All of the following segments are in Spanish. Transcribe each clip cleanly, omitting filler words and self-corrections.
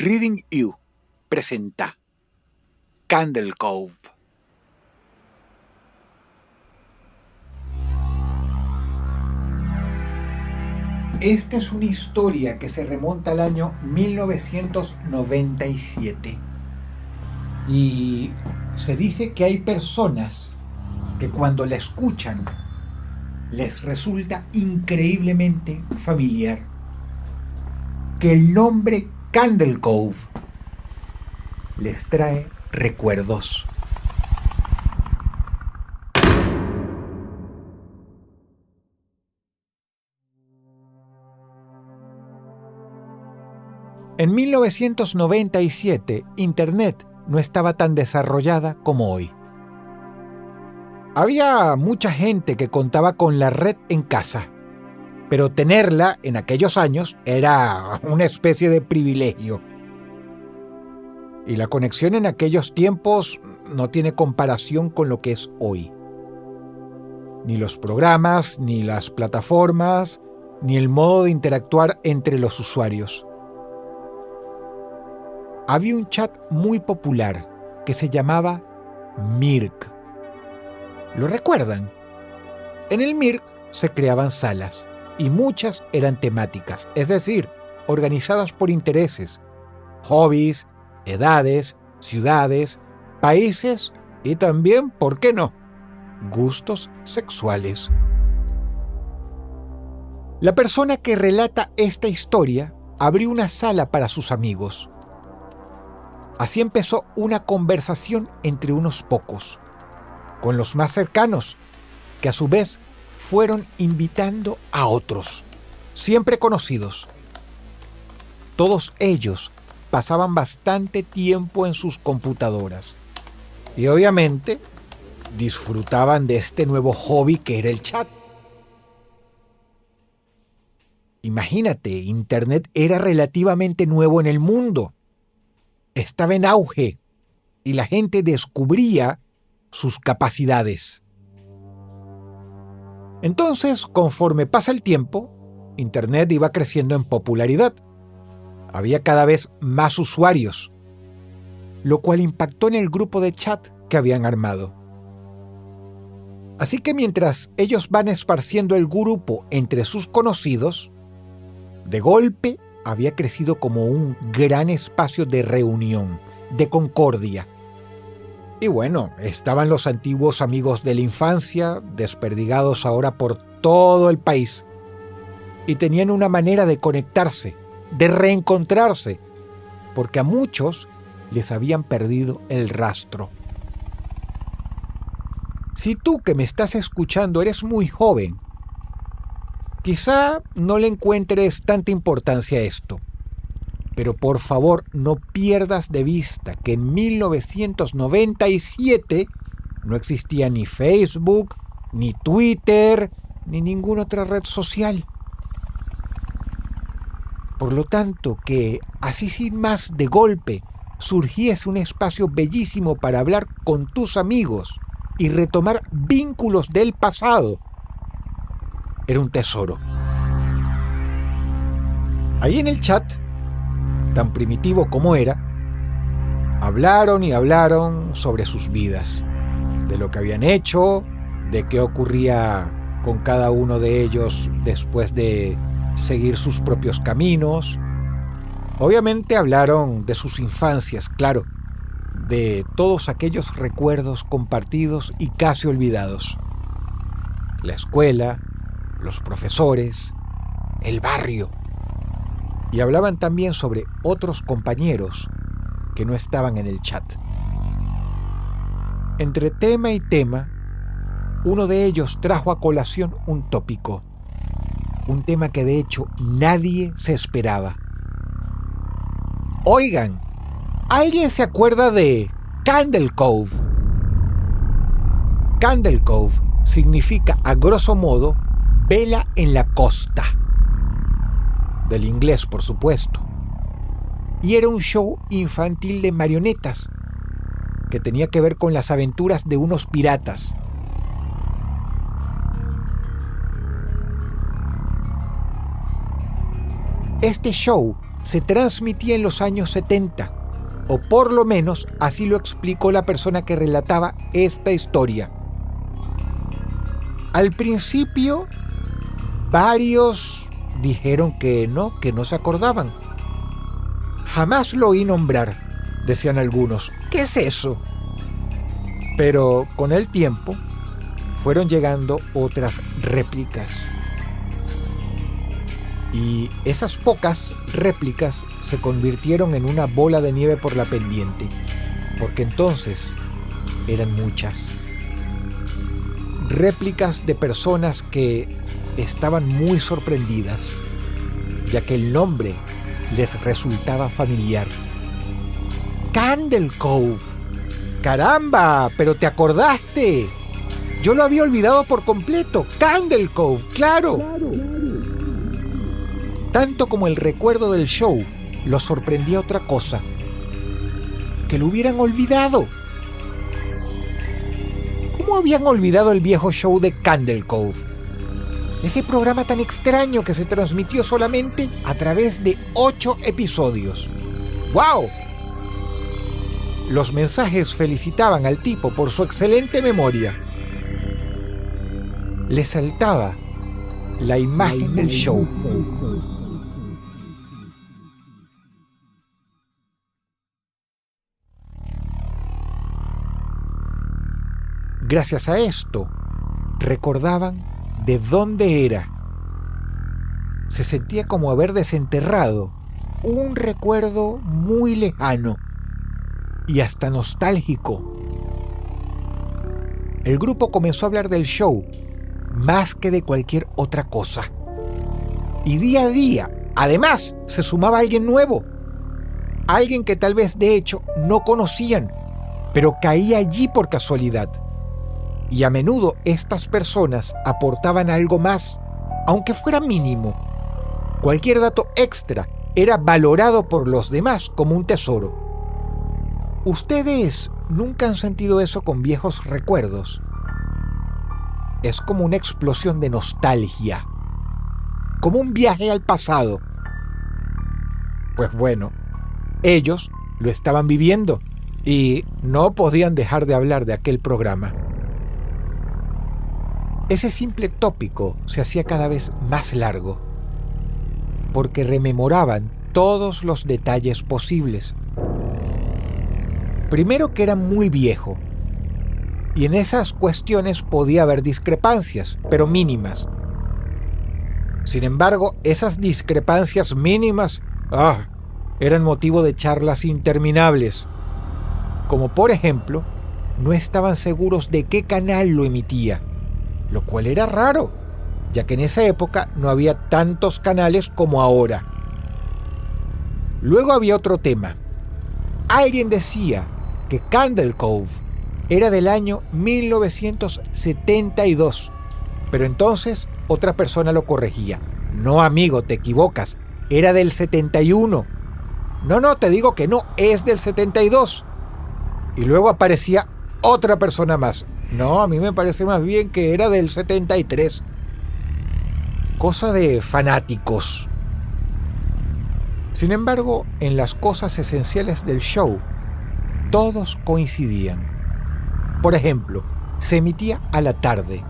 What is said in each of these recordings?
Reading You presenta Candle Cove. Esta es una historia que se remonta al año 1997 y se dice que hay personas que cuando la escuchan les resulta increíblemente familiar, que el nombre Candle Cove les trae recuerdos. En 1997, Internet no estaba tan desarrollada como hoy. Había mucha gente que contaba con la red en casa, pero tenerla en aquellos años era una especie de privilegio. Y la conexión en aquellos tiempos no tiene comparación con lo que es hoy. Ni los programas, ni las plataformas, ni el modo de interactuar entre los usuarios. Había un chat muy popular que se llamaba Mirk. ¿Lo recuerdan? En el Mirk se creaban salas y muchas eran temáticas, es decir, organizadas por intereses, hobbies, edades, ciudades, países y también, ¿por qué no?, gustos sexuales. La persona que relata esta historia abrió una sala para sus amigos. Así empezó una conversación entre unos pocos, con los más cercanos, que a su vez fueron invitando a otros, siempre conocidos. Todos ellos pasaban bastante tiempo en sus computadoras y obviamente disfrutaban de este nuevo hobby que era el chat. Imagínate, Internet era relativamente nuevo en el mundo. Estaba en auge y la gente descubría sus capacidades. Entonces, conforme pasa el tiempo, Internet iba creciendo en popularidad. Había cada vez más usuarios, lo cual impactó en el grupo de chat que habían armado. Así que mientras ellos van esparciendo el grupo entre sus conocidos, de golpe había crecido como un gran espacio de reunión, de concordia. Y bueno, estaban los antiguos amigos de la infancia, desperdigados ahora por todo el país, y tenían una manera de conectarse, de reencontrarse, porque a muchos les habían perdido el rastro. Si tú que me estás escuchando eres muy joven, quizá no le encuentres tanta importancia a esto, pero por favor no pierdas de vista que en 1997 no existía ni Facebook, ni Twitter, ni ninguna otra red social. Por lo tanto, que así sin más de golpe surgiese un espacio bellísimo para hablar con tus amigos y retomar vínculos del pasado, era un tesoro. Ahí en el chat, tan primitivo como era, hablaron y hablaron sobre sus vidas, de lo que habían hecho, de qué ocurría con cada uno de ellos después de seguir sus propios caminos. Obviamente hablaron de sus infancias, claro, de todos aquellos recuerdos compartidos y casi olvidados. La escuela, los profesores, el barrio. Y hablaban también sobre otros compañeros que no estaban en el chat. Entre tema y tema, uno de ellos trajo a colación un tópico, un tema que de hecho nadie se esperaba. Oigan, ¿alguien se acuerda de Candle Cove? Candle Cove significa, a grosso modo, vela en la costa. Del inglés, por supuesto. Y era un show infantil de marionetas que tenía que ver con las aventuras de unos piratas. Este show se transmitía en los años 70, o por lo menos así lo explicó la persona que relataba esta historia. Al principio, varios dijeron que no se acordaban. Jamás lo oí nombrar, decían algunos. ¿Qué es eso? Pero con el tiempo fueron llegando otras réplicas. Y esas pocas réplicas se convirtieron en una bola de nieve por la pendiente, porque entonces eran muchas. Réplicas de personas que estaban muy sorprendidas, ya que el nombre les resultaba familiar. Candle Cove. ¡Caramba! ¡Pero te acordaste! Yo lo había olvidado por completo. Candle Cove, claro. Tanto como el recuerdo del show, lo sorprendía otra cosa: que lo hubieran olvidado. ¿Cómo habían olvidado el viejo show de Candle Cove? Ese programa tan extraño que se transmitió solamente a través de 8 episodios. ¡Wow! Los mensajes felicitaban al tipo por su excelente memoria. Le saltaba la imagen del show. Gracias a esto, recordaban de dónde era. Se sentía como haber desenterrado un recuerdo muy lejano y hasta nostálgico. El grupo comenzó a hablar del show más que de cualquier otra cosa. Y día a día, además, se sumaba alguien nuevo. Alguien que tal vez de hecho no conocían, pero caía allí por casualidad. Y a menudo estas personas aportaban algo más, aunque fuera mínimo. Cualquier dato extra era valorado por los demás como un tesoro. ¿Ustedes nunca han sentido eso con viejos recuerdos? Es como una explosión de nostalgia, como un viaje al pasado. Pues bueno, ellos lo estaban viviendo y no podían dejar de hablar de aquel programa. Ese simple tópico se hacía cada vez más largo, porque rememoraban todos los detalles posibles. Primero, que era muy viejo, y en esas cuestiones podía haber discrepancias, pero mínimas. Sin embargo, esas discrepancias mínimas eran motivo de charlas interminables, como por ejemplo, no estaban seguros de qué canal lo emitía, lo cual era raro, ya que en esa época no había tantos canales como ahora. Luego había otro tema. Alguien decía que Candle Cove era del año 1972, pero entonces otra persona lo corregía. No, amigo, te equivocas, era del 71. No, te digo que no, es del 72. Y luego aparecía otra persona más. No, a mí me parece más bien que era del 73. Cosa de fanáticos. Sin embargo, en las cosas esenciales del show, todos coincidían. Por ejemplo, se emitía a la tarde,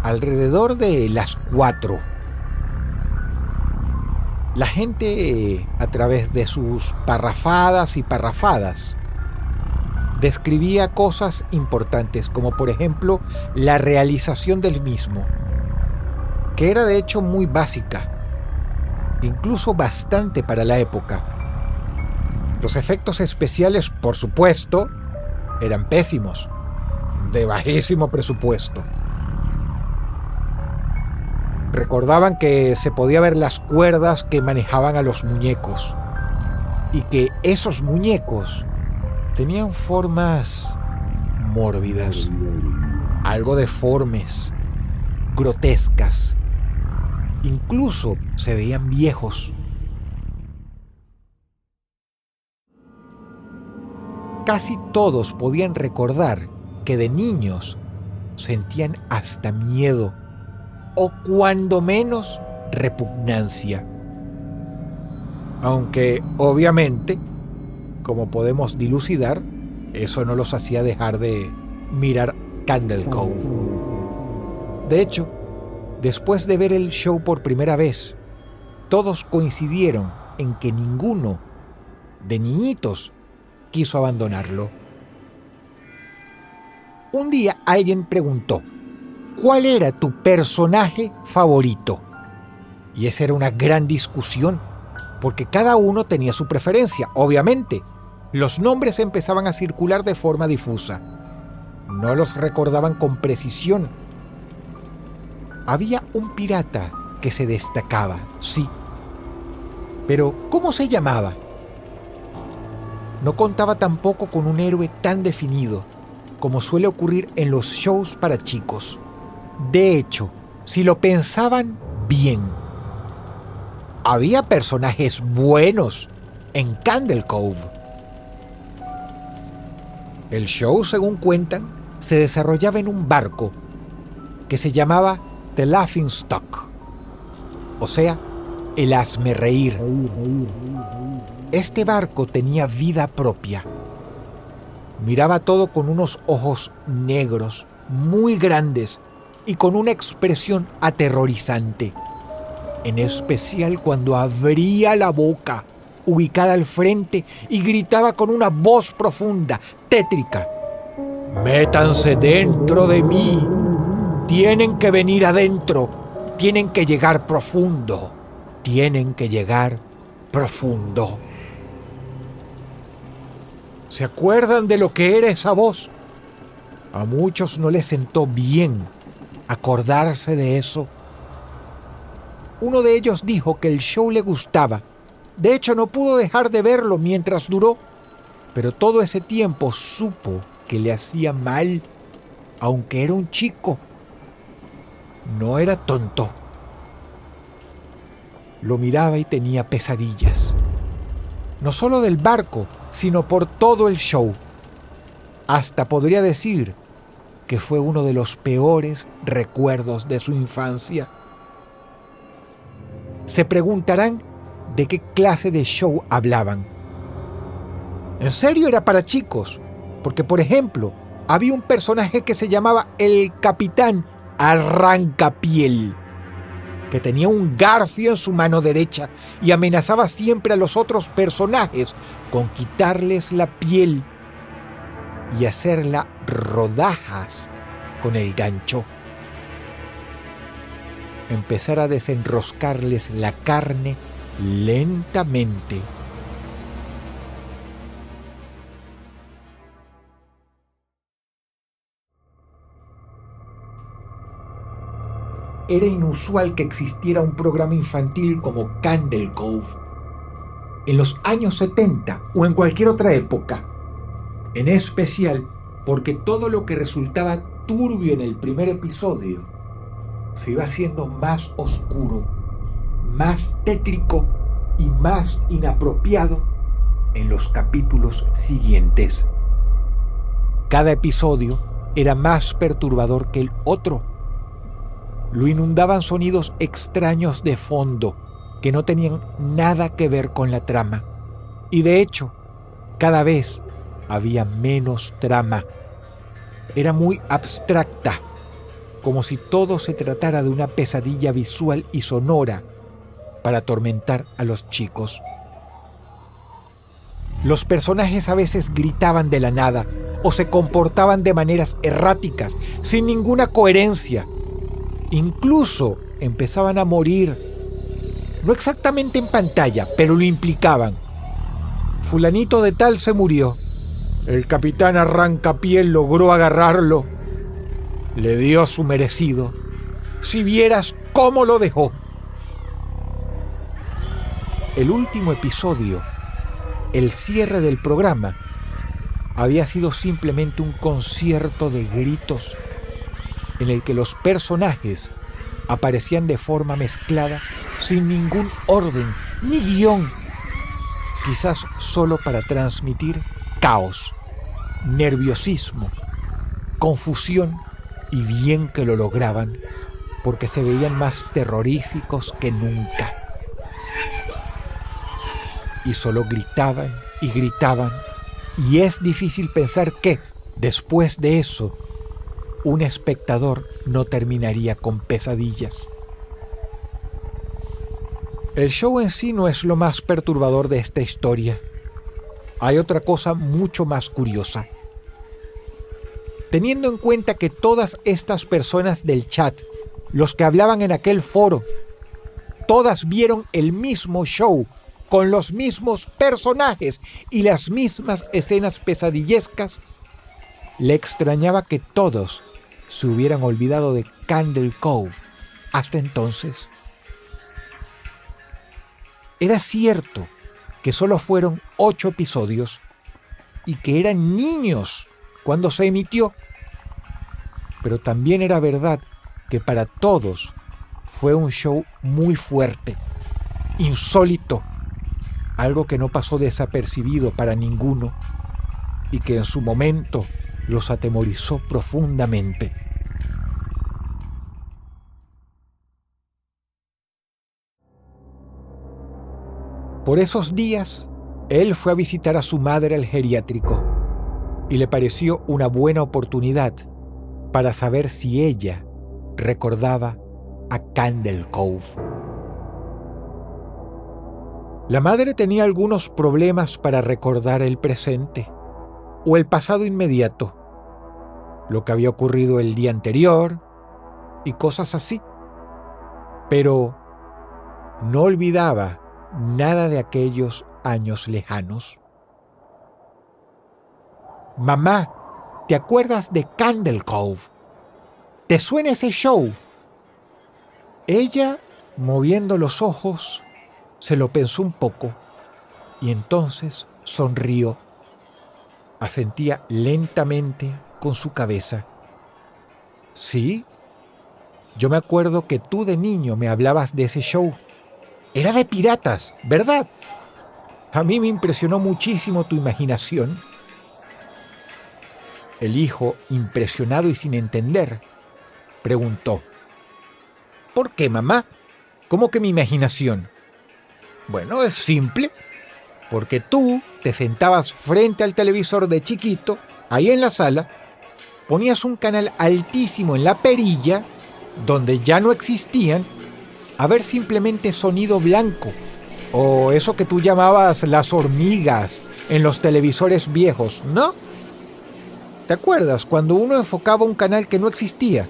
alrededor de las 4. La gente, a través de sus parrafadas y parrafadas, describía cosas importantes, como por ejemplo la realización del mismo, que era de hecho muy básica, incluso bastante para la época. Los efectos especiales, por supuesto, eran pésimos, de bajísimo presupuesto. Recordaban que se podía ver las cuerdas que manejaban a los muñecos, y que esos muñecos tenían formas mórbidas, algo deformes, grotescas. Incluso se veían viejos. Casi todos podían recordar que de niños sentían hasta miedo, o cuando menos repugnancia. Aunque, obviamente, como podemos dilucidar, eso no los hacía dejar de mirar Candle Cove. De hecho, después de ver el show por primera vez, todos coincidieron en que ninguno de niñitos quiso abandonarlo. Un día alguien preguntó, ¿cuál era tu personaje favorito? Y esa era una gran discusión, porque cada uno tenía su preferencia. Obviamente, los nombres empezaban a circular de forma difusa. No los recordaban con precisión. Había un pirata que se destacaba, sí. Pero, ¿cómo se llamaba? No contaba tampoco con un héroe tan definido, como suele ocurrir en los shows para chicos. De hecho, si lo pensaban bien, había personajes buenos en Candle Cove. El show, según cuentan, se desarrollaba en un barco que se llamaba The Laughingstock, o sea, el hazmerreír. Este barco tenía vida propia. Miraba todo con unos ojos negros, muy grandes y con una expresión aterrorizante, en especial cuando abría la boca, ubicada al frente, y gritaba con una voz profunda, tétrica: «Métanse dentro de mí, tienen que venir adentro, tienen que llegar profundo, tienen que llegar profundo». ¿Se acuerdan de lo que era esa voz? A muchos no les sentó bien acordarse de eso. Uno de ellos dijo que el show le gustaba. De hecho, no pudo dejar de verlo mientras duró, pero todo ese tiempo supo que le hacía mal, aunque era un chico. No era tonto. Lo miraba y tenía pesadillas. No solo del barco, sino por todo el show. Hasta podría decir que fue uno de los peores recuerdos de su infancia. Se preguntarán de qué clase de show hablaban. En serio, era para chicos, porque, por ejemplo, había un personaje que se llamaba el Capitán Arrancapiel, que tenía un garfio en su mano derecha y amenazaba siempre a los otros personajes con quitarles la piel y hacerla rodajas con el gancho. Empezar a desenroscarles la carne lentamente. Era inusual que existiera un programa infantil como Candle Cove en los años 70 o en cualquier otra época, en especial porque todo lo que resultaba turbio en el primer episodio se iba haciendo más oscuro, más tétrico y más inapropiado en los capítulos siguientes. Cada episodio era más perturbador que el otro. Lo inundaban sonidos extraños de fondo que no tenían nada que ver con la trama. Y de hecho, cada vez había menos trama. Era muy abstracta, como si todo se tratara de una pesadilla visual y sonora para atormentar a los chicos. Los personajes a veces gritaban de la nada o se comportaban de maneras erráticas, sin ninguna coherencia. Incluso empezaban a morir, no exactamente en pantalla, pero lo implicaban. Fulanito de tal se murió. El Capitán Arrancapiel logró agarrarlo. Le dio su merecido. Si vieras cómo lo dejó. El último episodio, el cierre del programa, había sido simplemente un concierto de gritos en el que los personajes aparecían de forma mezclada, sin ningún orden ni guión, quizás solo para transmitir caos, nerviosismo, confusión, y bien que lo lograban, porque se veían más terroríficos que nunca. y solo gritaban y gritaban. Y es difícil pensar que, después de eso, un espectador no terminaría con pesadillas. El show en sí no es lo más perturbador de esta historia. Hay otra cosa mucho más curiosa. Teniendo en cuenta que todas estas personas del chat, los que hablaban en aquel foro, todas vieron el mismo show, con los mismos personajes y las mismas escenas pesadillescas, le extrañaba que todos se hubieran olvidado de Candle Cove hasta entonces. Era cierto que solo fueron 8 episodios y que eran niños cuando se emitió, pero también era verdad que para todos fue un show muy fuerte, insólito, algo que no pasó desapercibido para ninguno y que en su momento los atemorizó profundamente. Por esos días, él fue a visitar a su madre al geriátrico y le pareció una buena oportunidad para saber si ella recordaba a Candle Cove. La madre tenía algunos problemas para recordar el presente o el pasado inmediato, lo que había ocurrido el día anterior y cosas así, pero no olvidaba nada de aquellos años lejanos. Mamá, ¿te acuerdas de Candle Cove? ¿Te suena ese show? Ella, moviendo los ojos, se lo pensó un poco y entonces sonrió. Asentía lentamente con su cabeza. Sí, yo me acuerdo que tú de niño me hablabas de ese show. Era de piratas, ¿verdad? A mí me impresionó muchísimo tu imaginación. El hijo, impresionado y sin entender, preguntó: ¿por qué, mamá? ¿Cómo que mi imaginación? Bueno, es simple, porque tú te sentabas frente al televisor de chiquito, ahí en la sala, ponías un canal altísimo en la perilla, donde ya no existían, a ver simplemente sonido blanco, o eso que tú llamabas las hormigas en los televisores viejos, ¿no? ¿Te acuerdas cuando uno enfocaba un canal que no existía?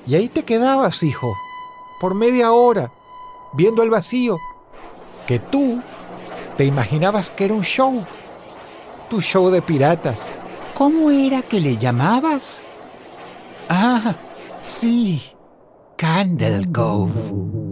Y ahí te quedabas, hijo, por media hora, viendo el vacío, que tú te imaginabas que era un show, tu show de piratas. ¿Cómo era que le llamabas? Ah, sí, Candle Cove.